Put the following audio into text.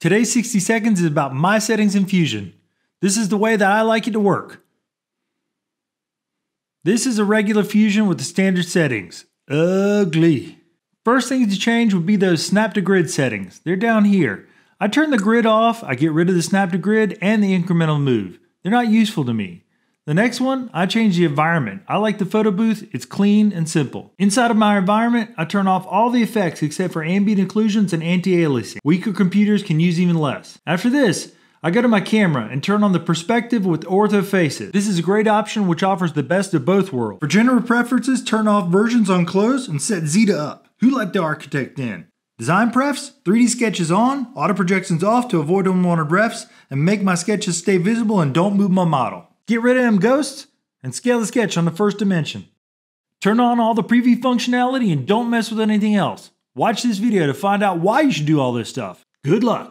Today's 60 seconds is about my settings in Fusion. This is the way that I like it to work. This is a regular Fusion with the standard settings. Ugly. First thing to change would be those snap to grid settings. They're down here. I turn the grid off, I get rid of the snap to grid and the incremental move. They're not useful to me. The next one, I change the environment. I like the photo booth, it's clean and simple. Inside of my environment, I turn off all the effects except for ambient occlusions and anti-aliasing. Weaker computers can use even less. After this, I go to my camera and turn on the perspective with ortho faces. This is a great option which offers the best of both worlds. For general preferences, turn off versions on close and set Zeta up. Who let the architect in? Design prefs, 3D sketches on, auto projections off to avoid unwanted refs, and make my sketches stay visible and don't move my model. Get rid of them ghosts and scale the sketch on the first dimension. Turn on all the preview functionality and don't mess with anything else. Watch this video to find out why you should do all this stuff. Good luck.